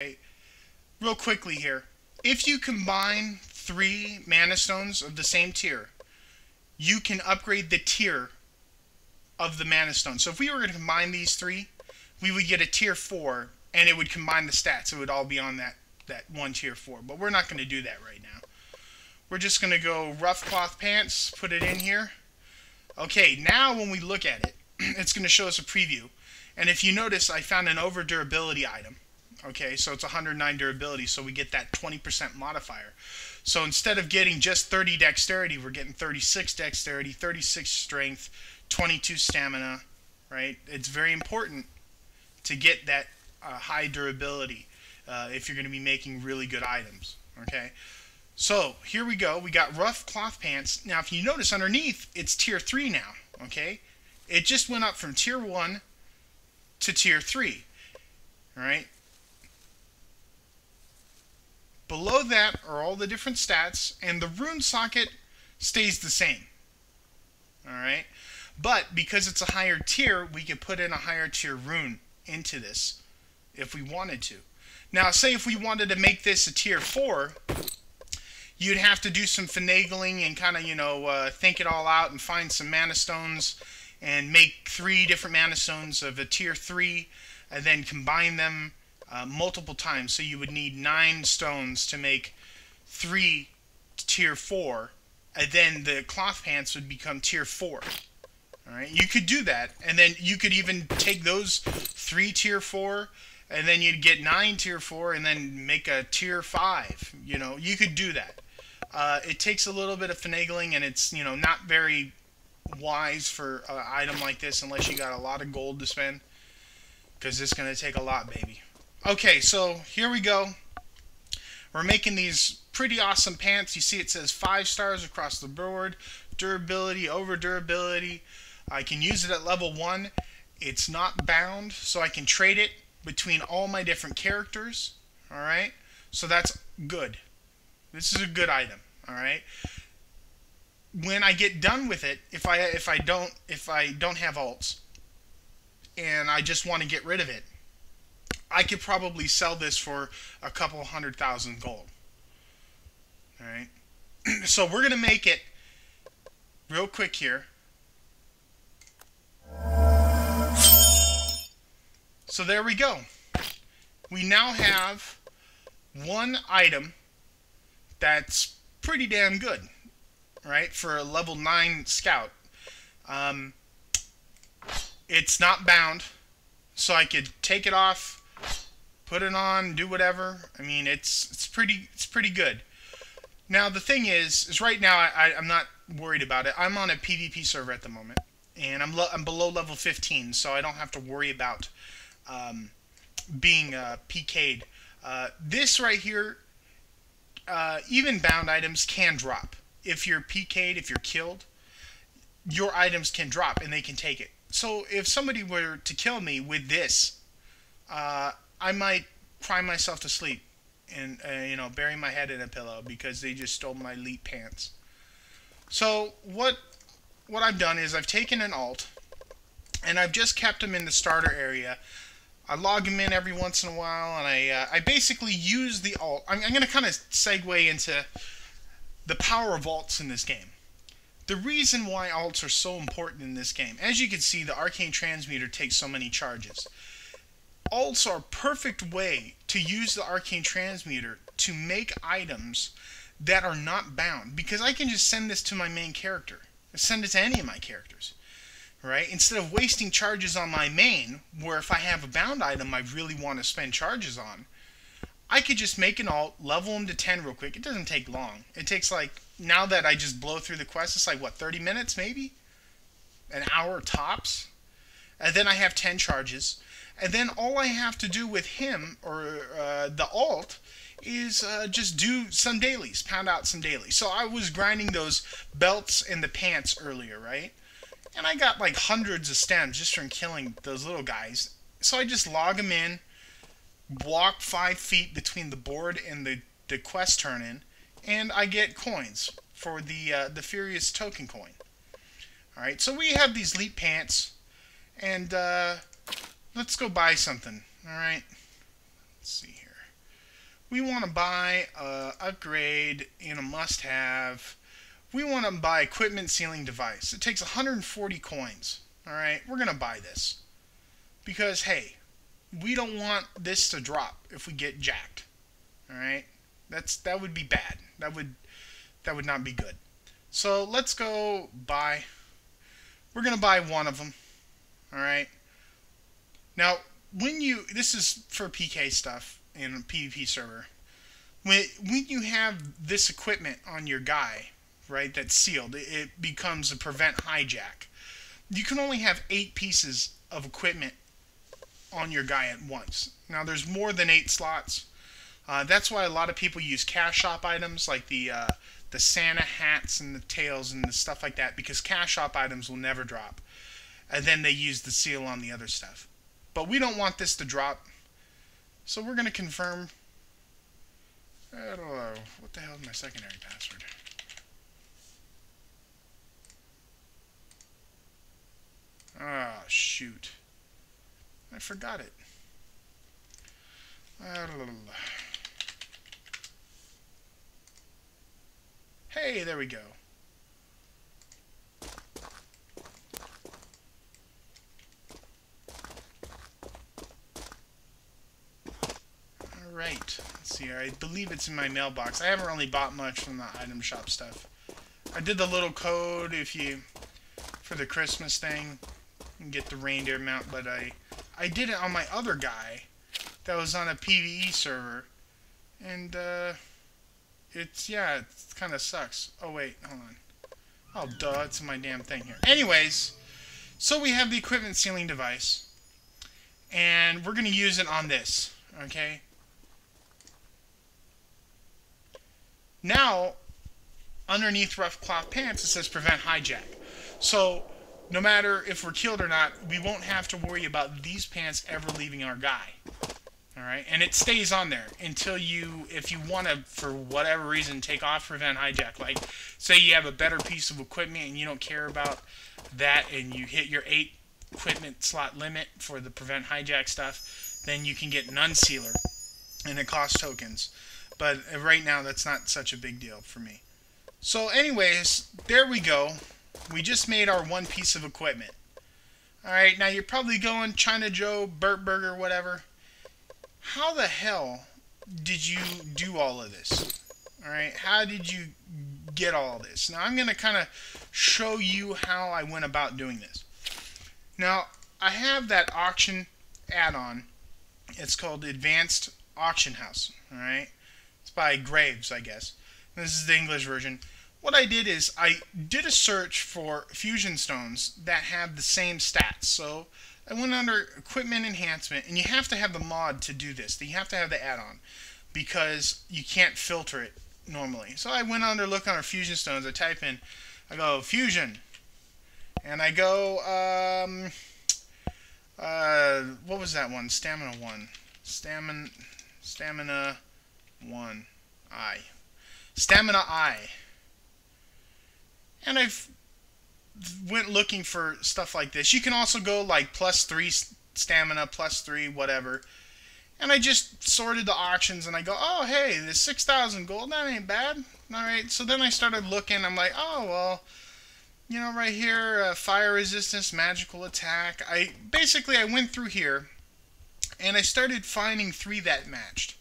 Okay, real quickly here. If you combine 3 mana stones of the same tier, you can upgrade the tier of the mana stone. So if we were going to combine these 3, we would get a tier 4, and it would combine the stats. It would all be on that one tier 4. But we're not going to do that right now. We're just going to go rough cloth pants, put it in here. Okay, now when we look at it, it's going to show us a preview. And if you notice, I found an over durability item. Okay, so it's 109 durability, so we get that 20% modifier. So instead of getting just 30 dexterity, we're getting 36 dexterity, 36 strength, 22 stamina, right? It's very important to get that high durability if you're going to be making really good items, okay? So here we go. We got rough cloth pants. Now, if you notice underneath, it's tier 3 now, okay? It just went up from tier 1 to tier 3, all right? Below that are all the different stats, and the rune socket stays the same. Alright? But because it's a higher tier, we can put in a higher tier rune into this if we wanted to. Now, say if we wanted to make this a tier 4, you'd have to do some finagling and kind of, think it all out and find some mana stones and make 3 different mana stones of a tier 3 and then combine them multiple times. So you would need 9 stones to make 3 tier 4, and then the cloth pants would become tier 4. Alright, you could do that, and then you could even take those 3 tier 4, and then you'd get 9 tier 4, and then make a tier 5. You could do that. It takes a little bit of finagling, and it's, not very wise for an item like this unless you got a lot of gold to spend, because it's going to take a lot, baby. Okay, so here we go. We're making these pretty awesome pants. You see it says 5 stars across the board. Durability, over durability. I can use it at level 1. It's not bound, so I can trade it between all my different characters. Alright? So that's good. This is a good item. Alright? When I get done with it, if I don't have alts and I just want to get rid of it, I could probably sell this for a couple 100,000 gold. Alright? So we're going to make it real quick here. So there we go. We now have one item that's pretty damn good, right, for a level 9 scout. It's not bound, so I could take it off, put it on, do whatever. I mean, it's pretty good. Now the thing is right now I'm not worried about it. I'm on a PvP server at the moment, and I'm below level 15, so I don't have to worry about being PK'd. This right here, even bound items can drop. If you're PK'd, if you're killed, your items can drop and they can take it. So if somebody were to kill me with this, I might cry myself to sleep and bury my head in a pillow because they just stole my elite pants. So what I've done is I've taken an alt and I've just kept them in the starter area. I log them in every once in a while, and I basically use the alt. I'm going to kind of segue into the power of alts in this game. The reason why alts are so important in this game, as you can see, the Arcane Transmuter takes so many charges. Alts are a perfect way to use the Arcane Transmuter to make items that are not bound, because I can just send this to my main character. Send it to any of my characters. Right? Instead of wasting charges on my main, where if I have a bound item I really want to spend charges on, I could just make an alt, level them to 10 real quick. It doesn't take long. It takes now that I just blow through the quest, it's like, what, 30 minutes maybe? An hour tops? And then I have 10 charges. And then all I have to do with him, or the alt, is just do some dailies, pound out some dailies. So I was grinding those belts and the pants earlier, right? And I got like hundreds of stems just from killing those little guys. So I just log them in, walk 5 feet between the board and the quest turn-in, and I get coins for the Furious token coin. Alright, so we have these elite pants, and let's go buy something. Alright, let's see here. we want to buy a upgrade in a must-have. We want to buy equipment sealing device. It takes 140 coins. All right, we're gonna buy this because hey, we don't want this to drop if we get jacked. All right, that would be bad. That would not be good. So let's go buy. We're gonna buy one of them. All right. Now, this is for PK stuff in a PvP server. When you have this equipment on your guy, right, that's sealed, it becomes a prevent hijack. You can only have 8 pieces of equipment on your guy at once. Now, there's more than 8 slots. That's why a lot of people use cash shop items like the Santa hats and the tails and the stuff like that, because cash shop items will never drop. And then they use the seal on the other stuff. But we don't want this to drop, so we're going to confirm. I don't know. What the hell is my secondary password? Ah, shoot. I forgot it. Hey, there we go. Alright, let's see here. I believe it's in my mailbox. I haven't really bought much from the item shop stuff. I did the little code for the Christmas thing and get the reindeer mount, but I did it on my other guy that was on a PvE server, and it kind of sucks. Oh wait, hold on. Oh duh, it's in my damn thing here. Anyways, so we have the equipment sealing device, and we're gonna use it on this. Okay. Now, underneath rough cloth pants, it says prevent hijack. So, no matter if we're killed or not, we won't have to worry about these pants ever leaving our guy. Alright? And it stays on there until if you want to, for whatever reason, take off prevent hijack. Like, say you have a better piece of equipment and you don't care about that and you hit your 8 equipment slot limit for the prevent hijack stuff, then you can get an unsealer. And it costs tokens. But right now, that's not such a big deal for me. So anyways, there we go. We just made our one piece of equipment. Alright, now you're probably going, China Joe, Burt Burger, whatever. How the hell did you do all of this? Alright, how did you get all of this? Now I'm going to kind of show you how I went about doing this. Now, I have that auction add-on. It's called Advanced Auction House. Alright? It's by Graves, I guess. This is the English version. What I did is I did a search for fusion stones that have the same stats. So I went under equipment enhancement, and you have to have the mod to do this. You have to have the add-on because you can't filter it normally. So I went under look under fusion stones. I type in, I go fusion, and I go what was that one? Stamina 1. Stamina 1. Stamina I. And I went looking for stuff like this. You can also go like +3 stamina, +3 whatever. And I just sorted the auctions and I go, oh hey, there's 6,000 gold. That ain't bad. Alright, so then I started looking. I'm like, oh well, you know, right here, fire resistance, magical attack. I went through here and I started finding 3 that matched.